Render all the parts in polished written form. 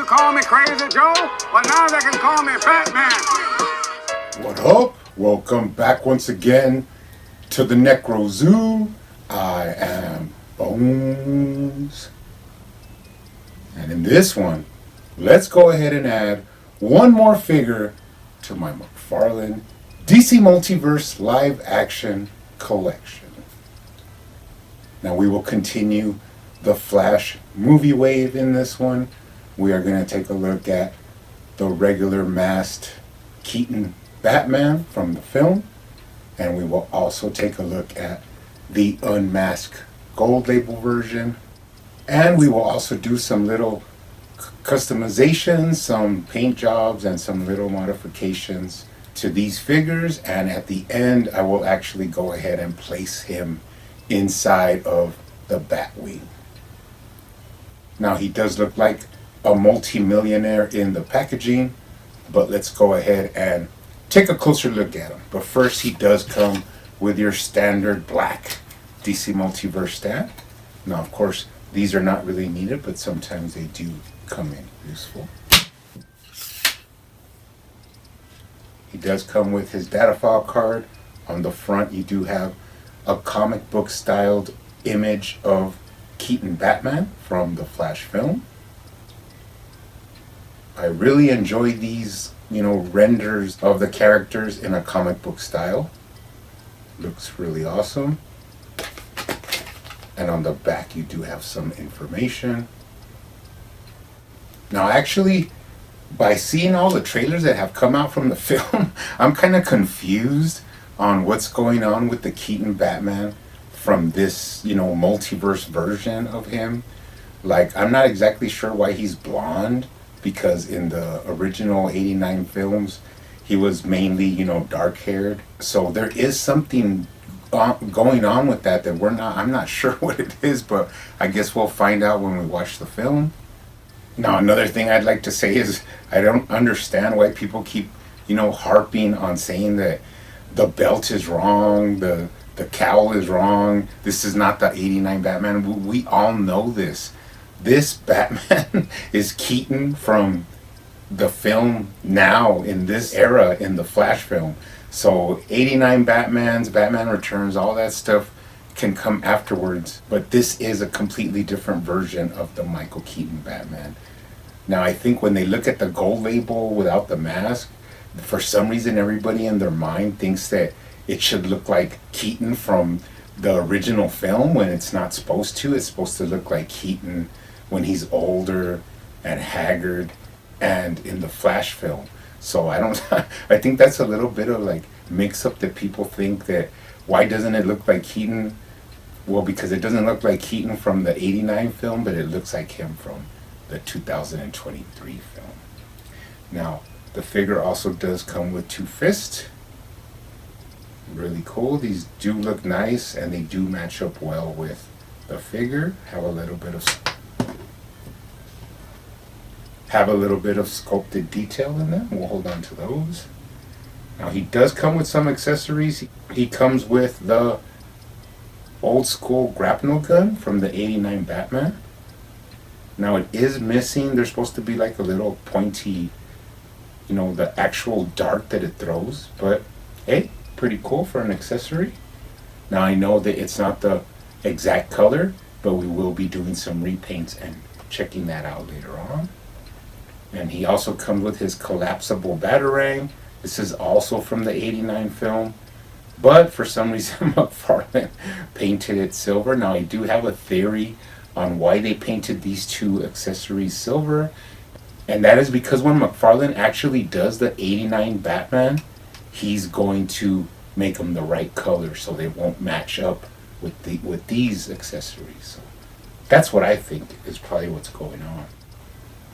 to call me Crazy Joe, but now they can call me Batman. What up? Welcome back once again to the Necro Zoo. I am Bones. And in this one, let's go ahead and add one more figure to my McFarlane DC Multiverse live action collection. Now we will continue the Flash movie wave in this one. We are going to take a look at the regular masked Keaton Batman from the film. And we will also take a look at the unmasked gold label version. And we will also do some little customizations, some paint jobs, and some little modifications to these figures. And at the end, I will actually go ahead and place him inside of the Batwing. Now, he does look like a multi-millionaire in the packaging, but let's go ahead and take a closer look at him. But first, he does come with your standard black DC Multiverse stand. Now, of course, these are not really needed, but sometimes they do come in useful. He does come with his data file card. On the front, you do have a comic book styled image of Keaton Batman from the Flash film. I really enjoy these, renders of the characters in a comic book style. Looks really awesome. And on the back, you do have some information. Now, actually, by seeing all the trailers that have come out from the film, I'm kind of confused on what's going on with the Keaton Batman from this, multiverse version of him. Like, I'm not exactly sure why he's blonde, because in the original 89 films, he was mainly, dark-haired. So there is something going on with that I'm not sure what it is, but I guess we'll find out when we watch the film. Now, another thing I'd like to say is I don't understand why people keep, harping on saying that the belt is wrong, the cowl is wrong, this is not the 89 Batman. We all know this. This Batman is Keaton from the film now, in this era, in the Flash film. So 89 Batman Returns, all that stuff can come afterwards. But this is a completely different version of the Michael Keaton Batman. Now, I think when they look at the gold label without the mask, for some reason everybody in their mind thinks that it should look like Keaton from the original film, when it's not supposed to. It's supposed to look like Keaton when he's older and haggard and in the Flash film. So I think that's a little bit of like mix up that people think that why doesn't it look like Keaton? Well, because it doesn't look like Keaton from the 89 film, but it looks like him from the 2023 film. Now, the figure also does come with two fists. Really cool. These do look nice and they do match up well with the figure. Have a little bit of sculpted detail in them. We'll hold on to those. Now, he does come with some accessories. He comes with the old school grapnel gun from the 89 Batman. Now, it is missing. There's supposed to be like a little pointy, the actual dart that it throws. But hey, pretty cool for an accessory. Now, I know that it's not the exact color, but we will be doing some repaints and checking that out later on. And he also comes with his collapsible Batarang. This is also from the 89 film. But for some reason, McFarlane painted it silver. Now, I do have a theory on why they painted these two accessories silver. And that is because when McFarlane actually does the 89 Batman, he's going to make them the right color so they won't match up with these accessories. So that's what I think is probably what's going on.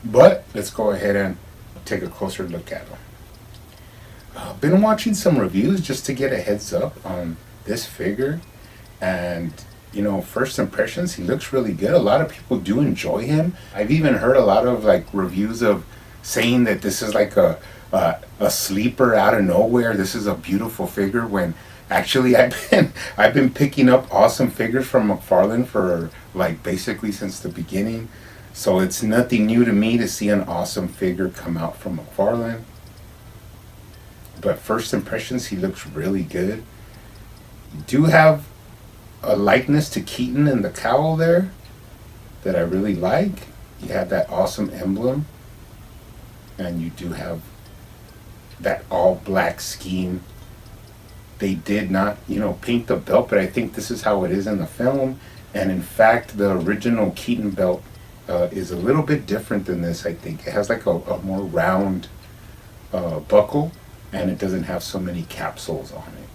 But let's go ahead and take a closer look at them. I've been watching some reviews just to get a heads up on this figure. And, first impressions, he looks really good. A lot of people do enjoy him. I've even heard a lot of reviews of saying that this is like a sleeper out of nowhere. This is a beautiful figure, when actually I've been picking up awesome figures from McFarlane for basically since the beginning. So it's nothing new to me to see an awesome figure come out from McFarlane. But first impressions, he looks really good. You do have a likeness to Keaton in the cowl there that I really like. You have that awesome emblem. And you do have that all black scheme. They did not, paint the belt, but I think this is how it is in the film. And in fact, the original Keaton belt is a little bit different than this, I think. It has like a more round buckle, and it doesn't have so many capsules on it.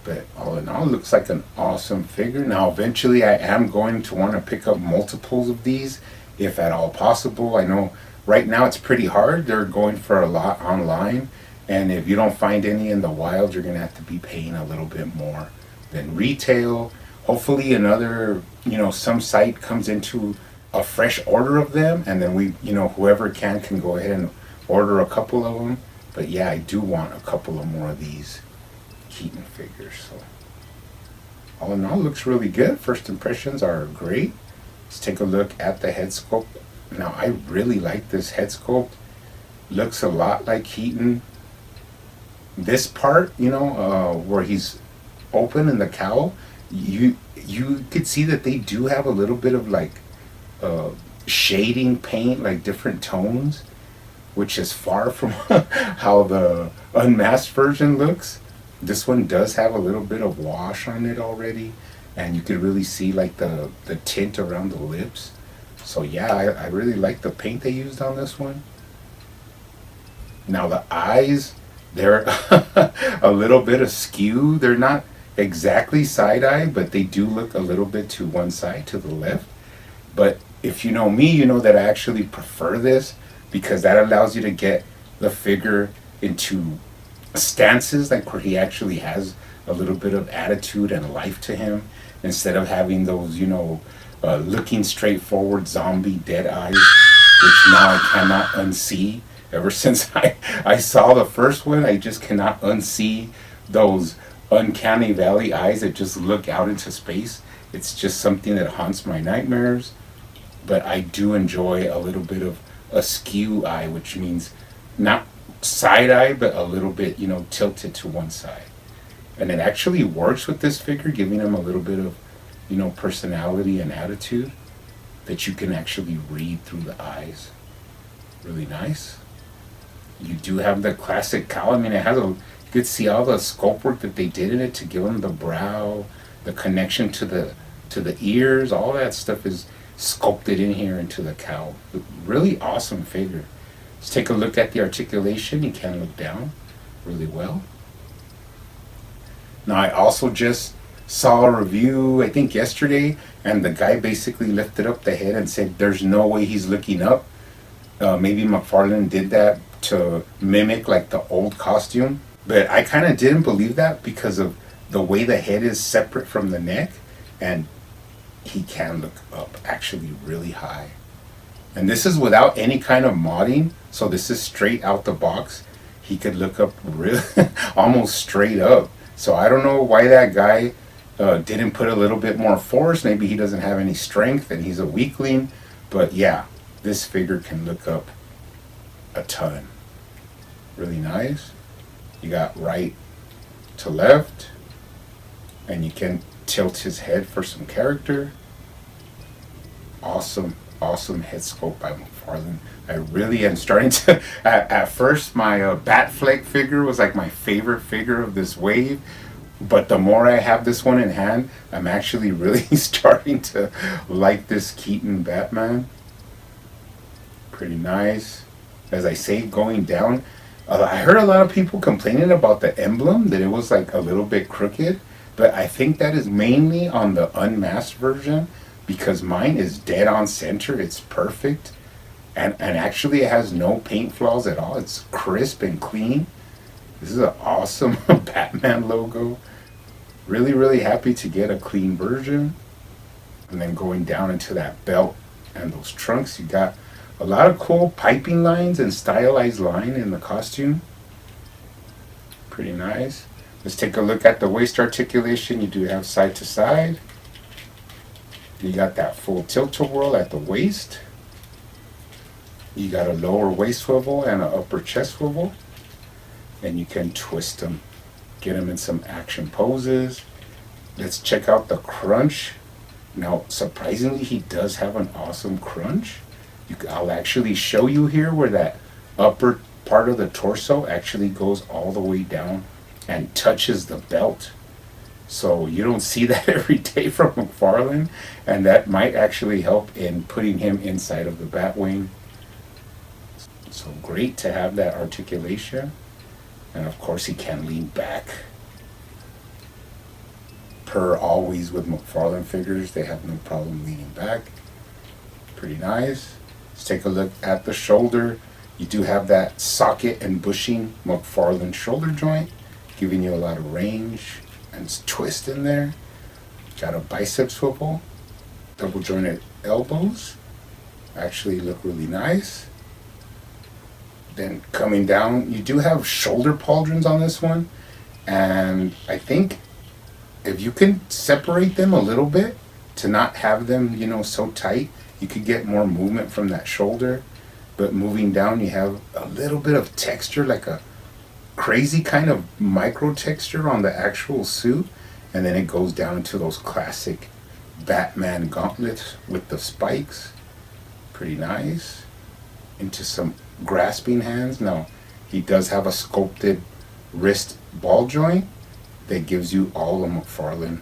But all in all, it looks like an awesome figure. Now, eventually, I am going to want to pick up multiples of these, if at all possible. I know right now it's pretty hard. They're going for a lot online. And if you don't find any in the wild, you're going to have to be paying a little bit more than retail. Hopefully another, some site comes into a fresh order of them. And then we, whoever can go ahead and order a couple of them. But yeah, I do want a couple of more of these Keaton figures. So all in all, looks really good. First impressions are great. Let's take a look at the head sculpt. Now, I really like this head sculpt. Looks a lot like Keaton. This part, where he's open in the cowl, you could see that they do have a little bit of like shading paint, like different tones, which is far from how the unmasked version looks. This one does have a little bit of wash on it already, and you could really see like the tint around the lips. So yeah, I really like the paint they used on this one. Now the eyes, they're a little bit askew. They're not exactly side-eye, but they do look a little bit to one side, to the left. But if you know me, you know that I actually prefer this, because that allows you to get the figure into stances like where he actually has a little bit of attitude and life to him, instead of having those, looking straight forward zombie dead eyes, which now I cannot unsee. Ever since I saw the first one, I just cannot unsee those uncanny valley eyes that just look out into space. It's just something that haunts my nightmares. But I do enjoy a little bit of a skew eye, which means not side eye, but a little bit, tilted to one side. And it actually works with this figure, giving him a little bit of, personality and attitude that you can actually read through the eyes. Really nice. You do have the classic cowl. I mean, it has you could see all the sculpt work that they did in it to give him the brow, the connection to the ears. All that stuff is sculpted in here into the cowl. Really awesome figure. Let's take a look at the articulation. You can look down really well. Now, I also just saw a review, I think yesterday, and the guy basically lifted up the head and said there's no way he's looking up. Maybe McFarlane did that to mimic like the old costume, but I kind of didn't believe that because of the way the head is separate from the neck, and he can look up actually really high. And this is without any kind of modding, so this is straight out the box. He could look up really almost straight up. So I don't know why that guy didn't put a little bit more force. Maybe he doesn't have any strength and he's a weakling. But yeah, this figure can look up a ton. Really nice. You got right to left, and you can tilt his head for some character. Awesome head sculpt by McFarlane. I really am starting to at first my Batfleck figure was like my favorite figure of this wave, but the more I have this one in hand, I'm actually really starting to like this Keaton Batman. Pretty nice. As I say, going down, I heard a lot of people complaining about the emblem, that it was like a little bit crooked, but I think that is mainly on the unmasked version, because mine is dead on center. It's perfect, and actually it has no paint flaws at all. It's crisp and clean. This is an awesome Batman logo. Really happy to get a clean version. And then going down into that belt and those trunks, you got a lot of cool piping lines and stylized line in the costume. Pretty nice. Let's take a look at the waist articulation. You do have side to side. You got that full tilt-a-whirl at the waist. You got a lower waist swivel and an upper chest swivel. And you can twist them, get them in some action poses. Let's check out the crunch. Now, surprisingly, he does have an awesome crunch. I'll actually show you here where that upper part of the torso actually goes all the way down and touches the belt. So you don't see that every day from McFarlane, and that might actually help in putting him inside of the Batwing. So great to have that articulation. And of course he can lean back. Per always with McFarlane figures, they have no problem leaning back. Pretty nice. Let's take a look at the shoulder. You do have that socket and bushing McFarlane shoulder joint, giving you a lot of range and twist in there. Got a bicep swivel, double jointed elbows. Actually look really nice. Then coming down, you do have shoulder pauldrons on this one, and I think if you can separate them a little bit to not have them, so tight, you could get more movement from that shoulder. But moving down, you have a little bit of texture, like a crazy kind of micro texture on the actual suit, and then it goes down into those classic Batman gauntlets with the spikes. Pretty nice. Into some grasping hands. Now, he does have a sculpted wrist ball joint that gives you all the McFarlane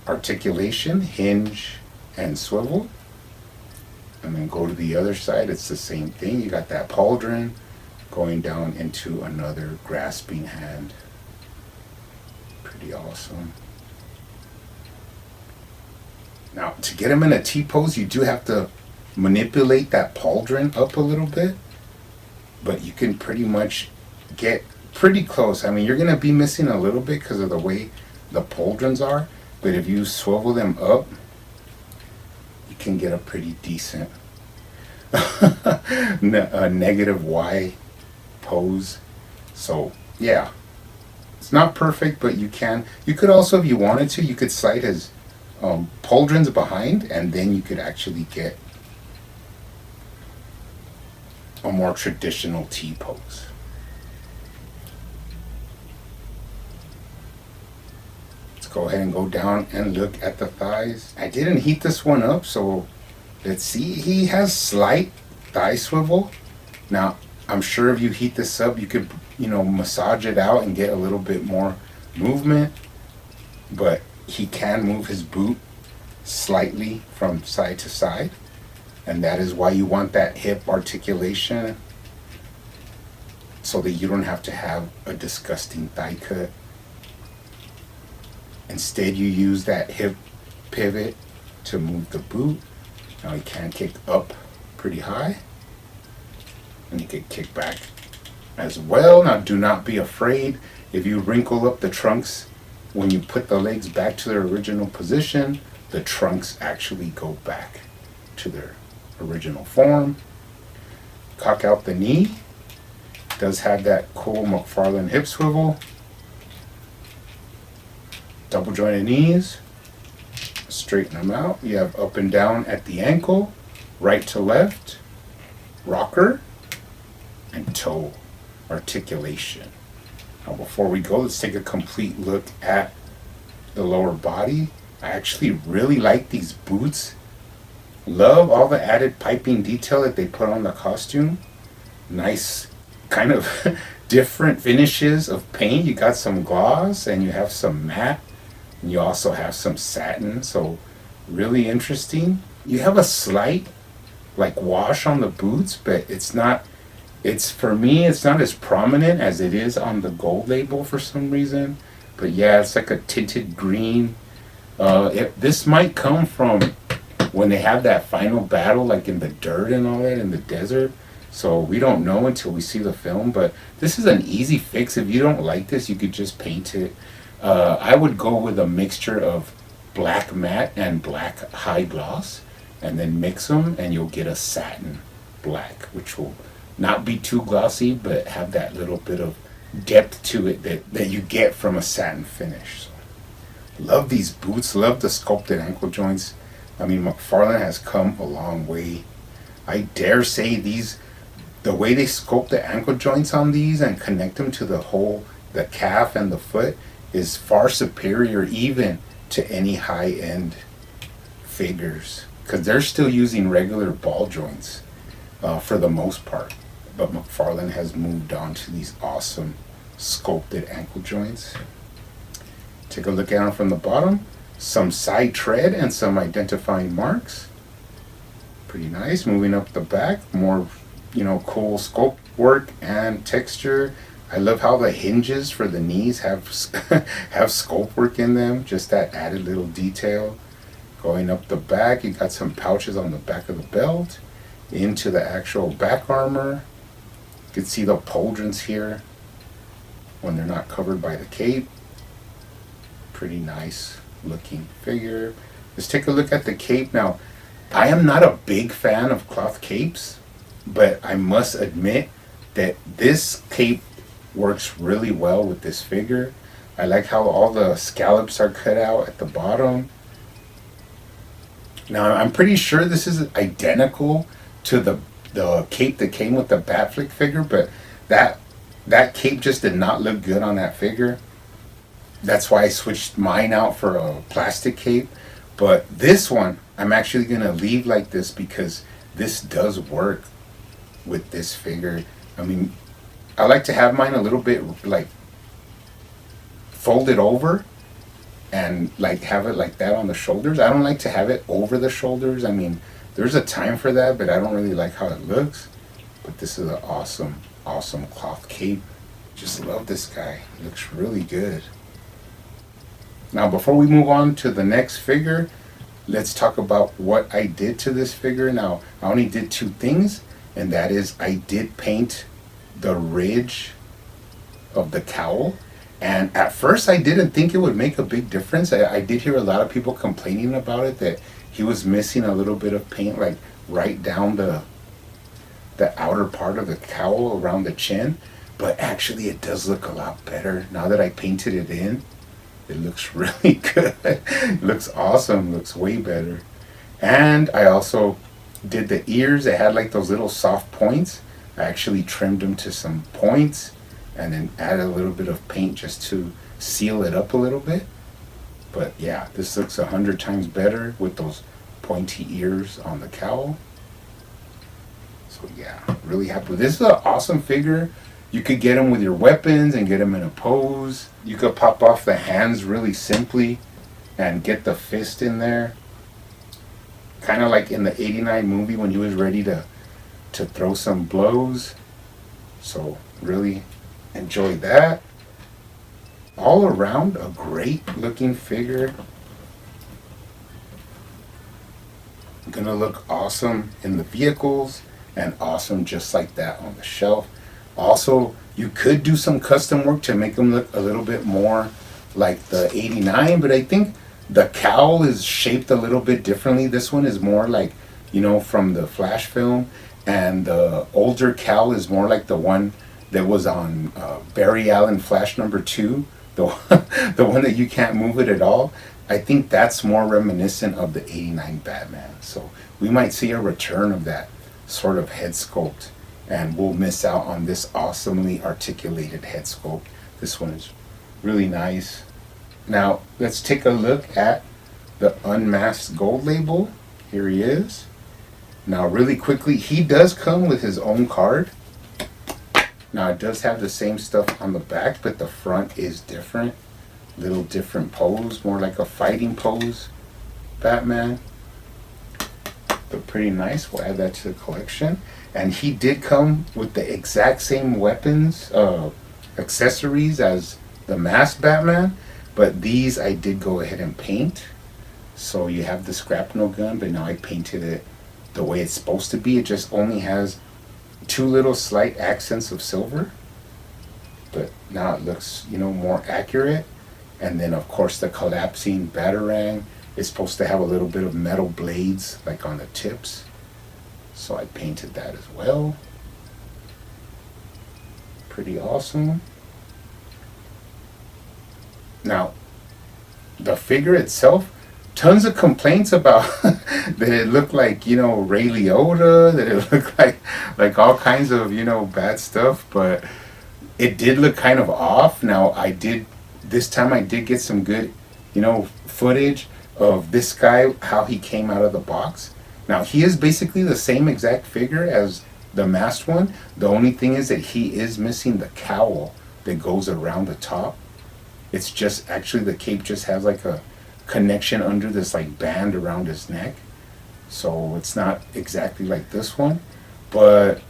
articulation, hinge, and swivel. And then go to the other side, it's the same thing. You got that pauldron going down into another grasping hand. Pretty awesome. Now, to get him in a T-pose, you do have to manipulate that pauldron up a little bit, but you can pretty much get pretty close. I mean, you're going to be missing a little bit because of the way the pauldrons are, but if you swivel them up, you can get a pretty decent negative Y pose. So yeah, it's not perfect, but you could also, if you wanted to, you could slide his pauldrons behind, and then you could actually get a more traditional T pose. Let's go ahead and go down and look at the thighs. I didn't heat this one up, so let's see. He has slight thigh swivel. Now, I'm sure if you heat this up, you could, massage it out and get a little bit more movement, but he can move his boot slightly from side to side. And that is why you want that hip articulation, so that you don't have to have a disgusting thigh cut. Instead, you use that hip pivot to move the boot. Now he can kick up pretty high, and he can kick back as well. Now do not be afraid if you wrinkle up the trunks when you put the legs back to their original position. The trunks actually go back to their original form. Cock out the knee. Does have that cool McFarlane hip swivel. Double jointed knees. Straighten them out. You have up and down at the ankle, right to left, rocker, and toe articulation. Now before we go, let's take a complete look at the lower body. I actually really like these boots. Love all the added piping detail that they put on the costume. Nice kind of different finishes of paint. You got some gloss and you have some matte, and you also have some satin, so really interesting. You have a slight wash on the boots, but for me it's not as prominent as it is on the gold label for some reason. But yeah, it's like a tinted green. This might come from when they have that final battle, like in the dirt and all that, in the desert. So we don't know until we see the film, but this is an easy fix. If you don't like this, you could just paint it. I would go with a mixture of black matte and black high gloss, and then mix them, and you'll get a satin black, which will not be too glossy, but have that little bit of depth to it that you get from a satin finish. So Love these boots, love the sculpted ankle joints. I mean, McFarlane has come a long way. I dare say the way they sculpt the ankle joints on these and connect them to the calf and the foot is far superior even to any high-end figures. Because they're still using regular ball joints for the most part. But McFarlane has moved on to these awesome sculpted ankle joints. Take a look at them from the bottom. Some side tread and some identifying marks. Pretty nice. Moving up the back, more cool sculpt work and texture. I love how the hinges for the knees have have sculpt work in them. Just that added little detail. Going up the back, you got some pouches on the back of the belt. Into the actual back armor. You can see the pauldrons here when they're not covered by the cape. Pretty nice looking figure. Let's take a look at the cape now. I am not a big fan of cloth capes, but I must admit that this cape works really well with this figure. I like how all the scallops are cut out at the bottom. Now I'm pretty sure this is identical to the cape that came with the Batflick figure, but that cape just did not look good on that figure. That's why I switched mine out for a plastic cape. But this one, I'm actually going to leave like this because this does work with this figure. I mean, I like to have mine a little bit like folded over and like have it like that on the shoulders. I don't like to have it over the shoulders. I mean, there's a time for that, but I don't really like how it looks. But this is an awesome, awesome cloth cape. Just love this guy. He looks really good. Now, before we move on to the next figure, let's talk about what I did to this figure. Now, I only did two things, and that is I did paint the ridge of the cowl. And at first, I didn't think it would make a big difference. I did hear a lot of people complaining about it, that he was missing a little bit of paint, like right down the outer part of the cowl around the chin. But actually, it does look a lot better now that I painted it in. It looks really good. It looks awesome. Looks way better. And I also did the ears. It had like those little soft points. I actually trimmed them to some points and then added a little bit of paint just to seal it up a little bit. But yeah, this looks 100 times better with those pointy ears on the cowl. So yeah, really happy. This is an awesome figure. You could get them with your weapons and get them in a pose. You could pop off the hands really simply and get the fist in there. Kind of like in the '89 movie when he was ready to throw some blows. So really enjoyed that. All around a great looking figure. Gonna look awesome in the vehicles and awesome just like that on the shelf. Also, you could do some custom work to make them look a little bit more like the '89, but I think the cowl is shaped a little bit differently. This one is more like, from the Flash film, and the older cowl is more like the one that was on Barry Allen Flash #2, the one that you can't move it at all. I think that's more reminiscent of the '89 Batman. So we might see a return of that sort of head sculpt. And we'll miss out on this awesomely articulated head sculpt. This one is really nice. Now, let's take a look at the unmasked gold label. Here he is. Now, really quickly, he does come with his own card. Now, it does have the same stuff on the back, but the front is different. Little different pose, more like a fighting pose Batman. But pretty nice. We'll add that to the collection. And he did come with the exact same weapons, accessories as the masked Batman, but these I did go ahead and paint. So you have the shrapnel gun, but now I painted it the way it's supposed to be. It just only has two little slight accents of silver, but now it looks, more accurate. And then of course the collapsing Batarang is supposed to have a little bit of metal blades like on the tips. So I painted that as well. Pretty awesome. Now, the figure itself, tons of complaints about that it looked like, you know, Ray Liotta, that it looked like all kinds of, you know, bad stuff, but it did look kind of off. Now this time I did get some good, you know, footage of this guy, how he came out of the box. Now he is basically the same exact figure as the masked one. The only thing is that he is missing the cowl that goes around the top. It's just actually the cape just has like a connection under this like band around his neck. So it's not exactly like this one, but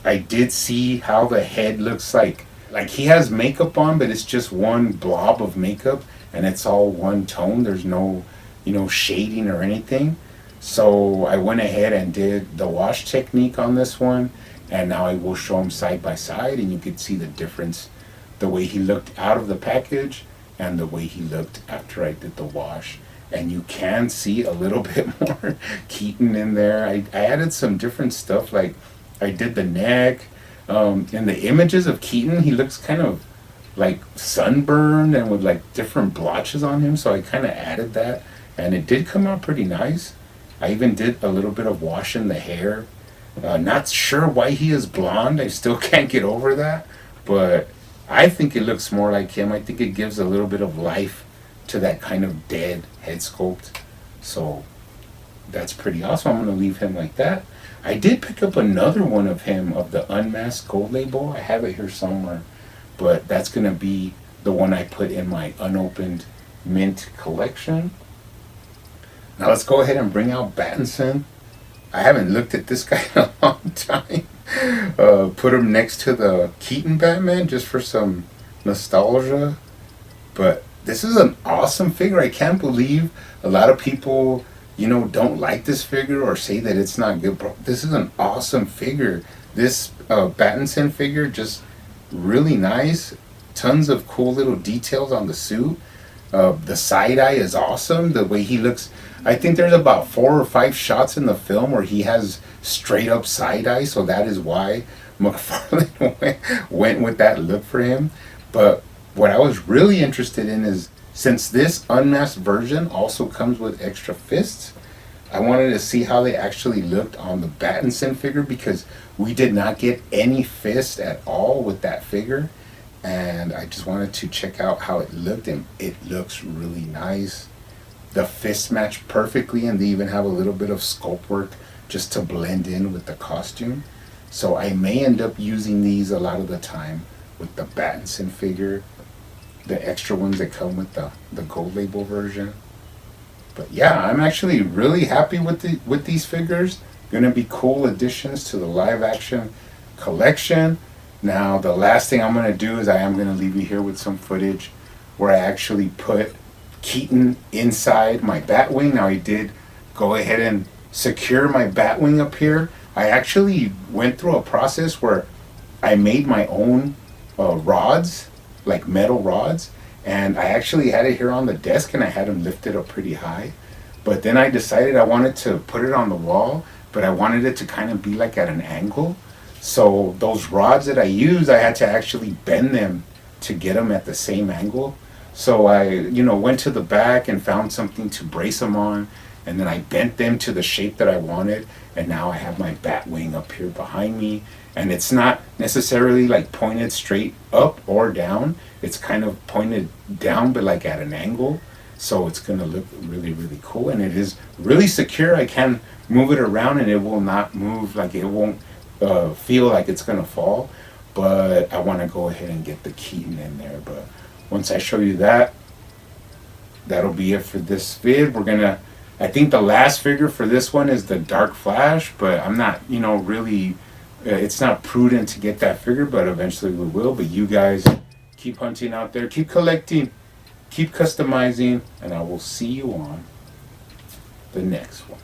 I did see how the head looks like he has makeup on, but it's just one blob of makeup and it's all one tone. There's no, you know, shading or anything. So I went ahead and did the wash technique on this one, and now I will show them side by side, and you can see the difference, the way he looked out of the package and the way he looked after I did the wash. And you can see a little bit more Keaton in there. I added some different stuff, like I did the neck. In the images of Keaton, he looks kind of like sunburned and with like different blotches on him, so I kind of added that, and it did come out pretty nice. I even did a little bit of washing the hair. Not sure why he is blonde. I still can't get over that, but I think it looks more like him. I think it gives a little bit of life to that kind of dead head sculpt. So that's pretty awesome. I'm going to leave him like that. I did pick up another one of him, of the unmasked gold label. I have it here somewhere, but that's going to be the one I put in my unopened mint collection. Now let's go ahead and bring out Battinson. I haven't looked at this guy in a long time. Put him next to the Keaton Batman just for some nostalgia. But this is an awesome figure. I can't believe a lot of people, you know, don't like this figure or say that it's not good. Bro, this is an awesome figure. This Battinson figure, just really nice. Tons of cool little details on the suit. The side eye is awesome. The way he looks, I think there's about 4 or 5 shots in the film where he has straight up side eye, so that is why McFarlane went with that look for him. But what I was really interested in is, since this unmasked version also comes with extra fists, I wanted to see how they actually looked on the Battinson figure, because we did not get any fist at all with that figure. And I just wanted to check out how it looked, and it looks really nice. The fists match perfectly, and they even have a little bit of sculpt work just to blend in with the costume. So I may end up using these a lot of the time with the Battinson figure, the extra ones that come with the gold label version. But yeah, I'm actually really happy with these figures. Gonna be cool additions to the live action collection. Now the last thing I'm going to do is I am going to leave you here with some footage where I actually put Keaton inside my Batwing. Now I did go ahead and secure my Batwing up here. I actually went through a process where I made my own rods, like metal rods, and I actually had it here on the desk, and I had them lifted up pretty high. But then I decided I wanted to put it on the wall, but I wanted it to kind of be like at an angle. So those rods that I used, I had to actually bend them to get them at the same angle. So I, you know, went to the back and found something to brace them on, and then I bent them to the shape that I wanted, and now I have my Batwing up here behind me. And it's not necessarily like pointed straight up or down. It's kind of pointed down, but like at an angle. So it's going to look really, really cool, and it is really secure. I can move it around and it will not move, like it won't feel like it's gonna fall. But I want to go ahead and get the Keaton in there. But once I show you that, that'll be it for this vid. We're gonna, I think the last figure for this one is the Dark Flash, but I'm not, you know, really, it's not prudent to get that figure, but eventually we will. But you guys keep hunting out there, keep collecting, keep customizing, and I will see you on the next one.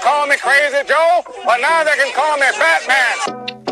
Call me Crazy Joe, but now they can call me Batman.